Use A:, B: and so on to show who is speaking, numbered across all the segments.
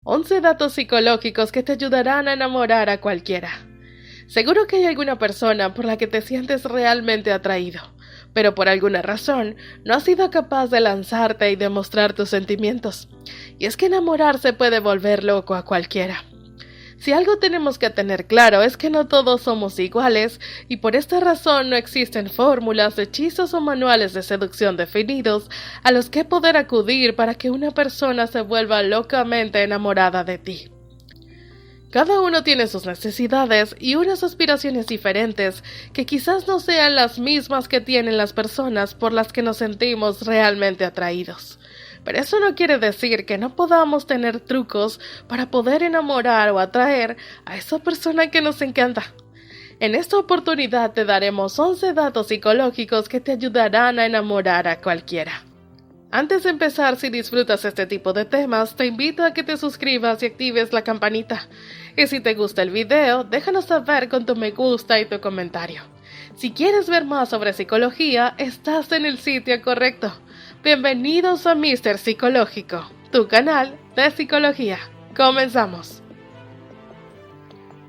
A: 11 datos psicológicos que te ayudarán a enamorar a cualquiera. Seguro que hay alguna persona por la que te sientes realmente atraído, pero por alguna razón no has sido capaz de lanzarte y demostrar tus sentimientos. Y es que enamorarse puede volver loco a cualquiera. Si algo tenemos que tener claro es que no todos somos iguales y por esta razón no existen fórmulas, hechizos o manuales de seducción definidos a los que poder acudir para que una persona se vuelva locamente enamorada de ti. Cada uno tiene sus necesidades y unas aspiraciones diferentes que quizás no sean las mismas que tienen las personas por las que nos sentimos realmente atraídos. Pero eso no quiere decir que no podamos tener trucos para poder enamorar o atraer a esa persona que nos encanta. En esta oportunidad te daremos 11 datos psicológicos que te ayudarán a enamorar a cualquiera. Antes de empezar, si disfrutas este tipo de temas, te invito a que te suscribas y actives la campanita. Y si te gusta el video, déjanos saber con tu me gusta y tu comentario. Si quieres ver más sobre psicología, estás en el sitio correcto. Bienvenidos a Mr. Psicológico, tu canal de psicología. Comenzamos.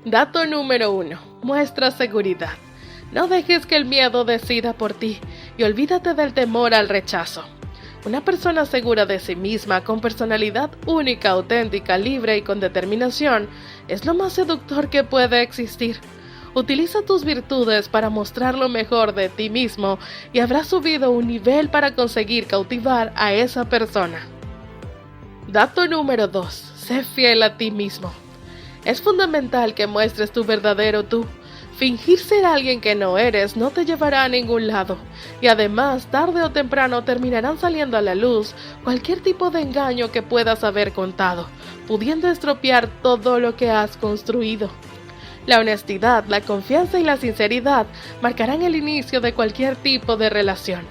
A: Dato número 1. Muestra seguridad. No dejes que el miedo decida por ti y olvídate del temor al rechazo. Una persona segura de sí misma, con personalidad única, auténtica, libre y con determinación, es lo más seductor que puede existir. Utiliza tus virtudes para mostrar lo mejor de ti mismo y habrás subido un nivel para conseguir cautivar a esa persona. Dato número 2. Sé fiel a ti mismo. Es fundamental que muestres tu verdadero tú. Fingir ser alguien que no eres no te llevará a ningún lado, y además, tarde o temprano terminarán saliendo a la luz cualquier tipo de engaño que puedas haber contado, pudiendo estropear todo lo que has construido. La honestidad, la confianza y la sinceridad marcarán el inicio de cualquier tipo de relación.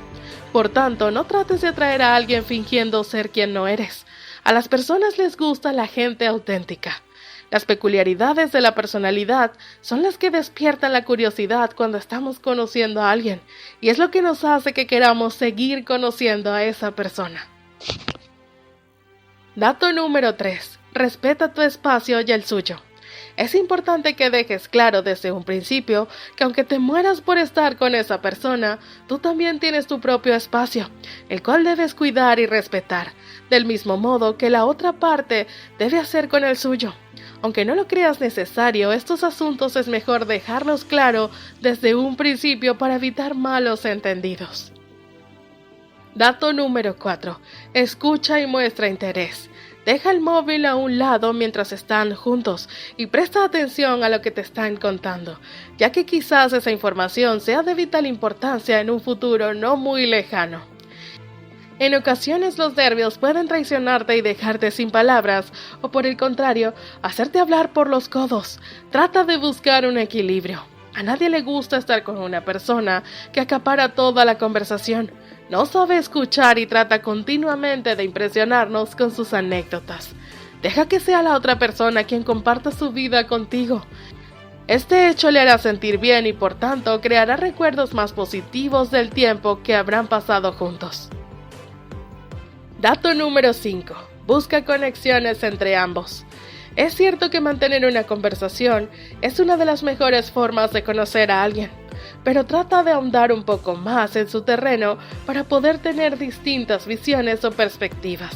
A: Por tanto, no trates de atraer a alguien fingiendo ser quien no eres. A las personas les gusta la gente auténtica. Las peculiaridades de la personalidad son las que despiertan la curiosidad cuando estamos conociendo a alguien, y es lo que nos hace que queramos seguir conociendo a esa persona. Dato número 3. Respeta tu espacio y el suyo. Es importante que dejes claro desde un principio que aunque te mueras por estar con esa persona, tú también tienes tu propio espacio, el cual debes cuidar y respetar, del mismo modo que la otra parte debe hacer con el suyo. Aunque no lo creas necesario, estos asuntos es mejor dejarlos claro desde un principio para evitar malos entendidos. Dato número 4. Escucha y muestra interés. Deja el móvil a un lado mientras están juntos y presta atención a lo que te están contando, ya que quizás esa información sea de vital importancia en un futuro no muy lejano. En ocasiones los nervios pueden traicionarte y dejarte sin palabras, o por el contrario, hacerte hablar por los codos. Trata de buscar un equilibrio. A nadie le gusta estar con una persona que acapara toda la conversación. No sabe escuchar y trata continuamente de impresionarnos con sus anécdotas. Deja que sea la otra persona quien comparta su vida contigo. Este hecho le hará sentir bien y por tanto creará recuerdos más positivos del tiempo que habrán pasado juntos. Dato número 5. Busca conexiones entre ambos. Es cierto que mantener una conversación es una de las mejores formas de conocer a alguien, pero trata de ahondar un poco más en su terreno para poder tener distintas visiones o perspectivas.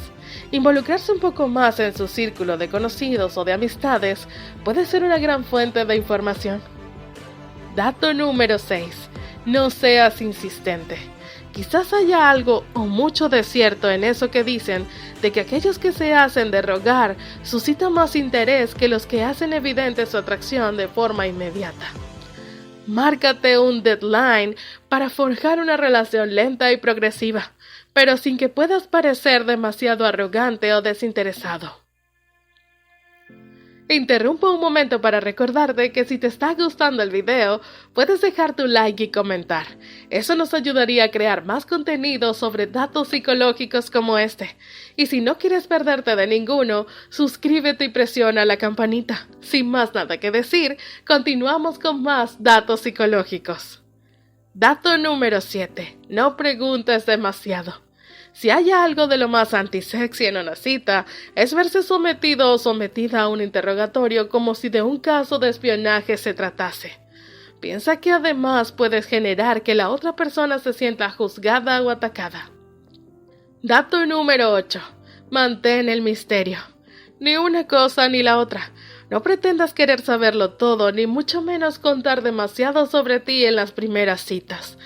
A: Involucrarse un poco más en su círculo de conocidos o de amistades puede ser una gran fuente de información. Dato número 6. No seas insistente. Quizás haya algo o mucho de cierto en eso que dicen de que aquellos que se hacen de rogar suscitan más interés que los que hacen evidente su atracción de forma inmediata. Márcate un deadline para forjar una relación lenta y progresiva, pero sin que puedas parecer demasiado arrogante o desinteresado. Interrumpo un momento para recordarte que si te está gustando el video, puedes dejar tu like y comentar. Eso nos ayudaría a crear más contenido sobre datos psicológicos como este. Y si no quieres perderte de ninguno, suscríbete y presiona la campanita. Sin más nada que decir, continuamos con más datos psicológicos. Dato número 7. No preguntes demasiado. Si hay algo de lo más antisexy en una cita, es verse sometido o sometida a un interrogatorio como si de un caso de espionaje se tratase. Piensa que además puedes generar que la otra persona se sienta juzgada o atacada. Dato número 8. Mantén el misterio. Ni una cosa ni la otra. No pretendas querer saberlo todo, ni mucho menos contar demasiado sobre ti en las primeras citas.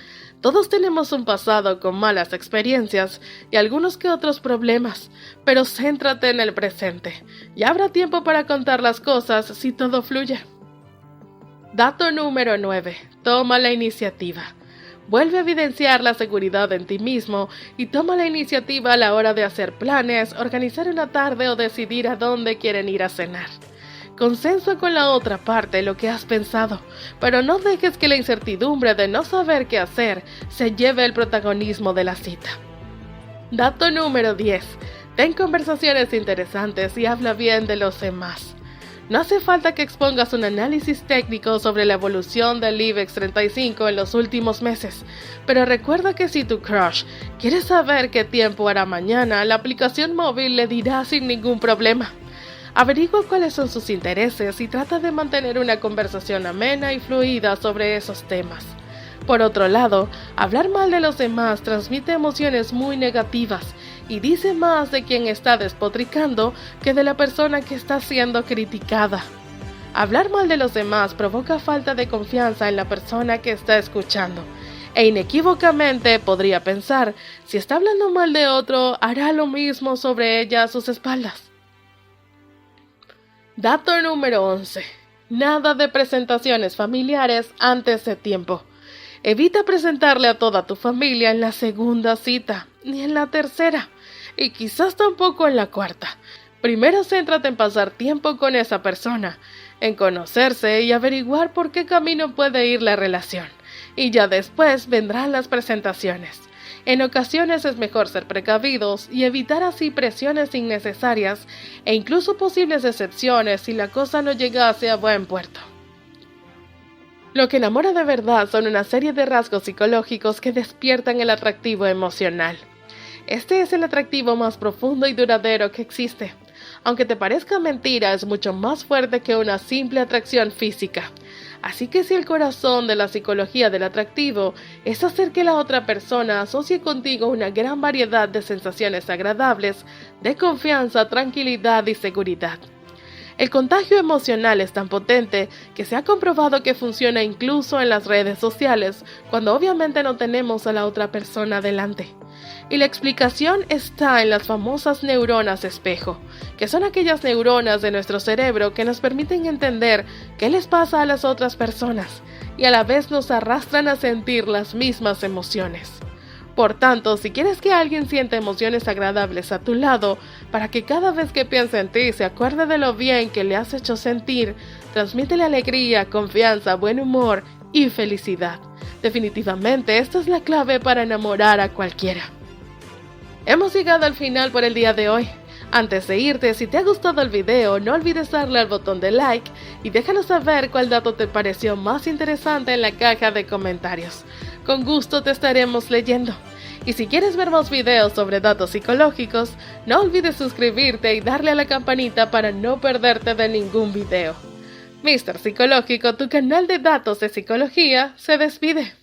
A: Todos tenemos un pasado con malas experiencias y algunos que otros problemas, pero céntrate en el presente. Ya habrá tiempo para contar las cosas si todo fluye. Dato número 9. Toma la iniciativa. Vuelve a evidenciar la seguridad en ti mismo y toma la iniciativa a la hora de hacer planes, organizar una tarde o decidir a dónde quieren ir a cenar. Consensua con la otra parte lo que has pensado, pero no dejes que la incertidumbre de no saber qué hacer se lleve el protagonismo de la cita. Dato número 10. Ten conversaciones interesantes y habla bien de los demás. No hace falta que expongas un análisis técnico sobre la evolución del IBEX 35 en los últimos meses, pero recuerda que si tu crush quiere saber qué tiempo hará mañana, la aplicación móvil le dirá sin ningún problema. Averigua cuáles son sus intereses y trata de mantener una conversación amena y fluida sobre esos temas. Por otro lado, hablar mal de los demás transmite emociones muy negativas y dice más de quien está despotricando que de la persona que está siendo criticada. Hablar mal de los demás provoca falta de confianza en la persona que está escuchando, e inequívocamente podría pensar, si está hablando mal de otro, hará lo mismo sobre ella a sus espaldas. Dato número 11. Nada de presentaciones familiares antes de tiempo. Evita presentarle a toda tu familia en la segunda cita, ni en la tercera, y quizás tampoco en la cuarta. Primero céntrate en pasar tiempo con esa persona, en conocerse y averiguar por qué camino puede ir la relación, y ya después vendrán las presentaciones. En ocasiones es mejor ser precavidos y evitar así presiones innecesarias e incluso posibles decepciones si la cosa no llegase a buen puerto. Lo que enamora de verdad son una serie de rasgos psicológicos que despiertan el atractivo emocional. Este es el atractivo más profundo y duradero que existe. Aunque te parezca mentira, es mucho más fuerte que una simple atracción física. Así que si el corazón de la psicología del atractivo es hacer que la otra persona asocie contigo una gran variedad de sensaciones agradables, de confianza, tranquilidad y seguridad. El contagio emocional es tan potente que se ha comprobado que funciona incluso en las redes sociales, cuando obviamente no tenemos a la otra persona delante. Y la explicación está en las famosas neuronas espejo, que son aquellas neuronas de nuestro cerebro que nos permiten entender qué les pasa a las otras personas y a la vez nos arrastran a sentir las mismas emociones. Por tanto, si quieres que alguien sienta emociones agradables a tu lado, para que cada vez que piense en ti se acuerde de lo bien que le has hecho sentir, transmítele alegría, confianza, buen humor y felicidad. Definitivamente, esta es la clave para enamorar a cualquiera. Hemos llegado al final por el día de hoy. Antes de irte, si te ha gustado el video, no olvides darle al botón de like y déjanos saber cuál dato te pareció más interesante en la caja de comentarios. Con gusto te estaremos leyendo. Y si quieres ver más videos sobre datos psicológicos, no olvides suscribirte y darle a la campanita para no perderte de ningún video. Mr. Psicológico, tu canal de datos de psicología, se despide.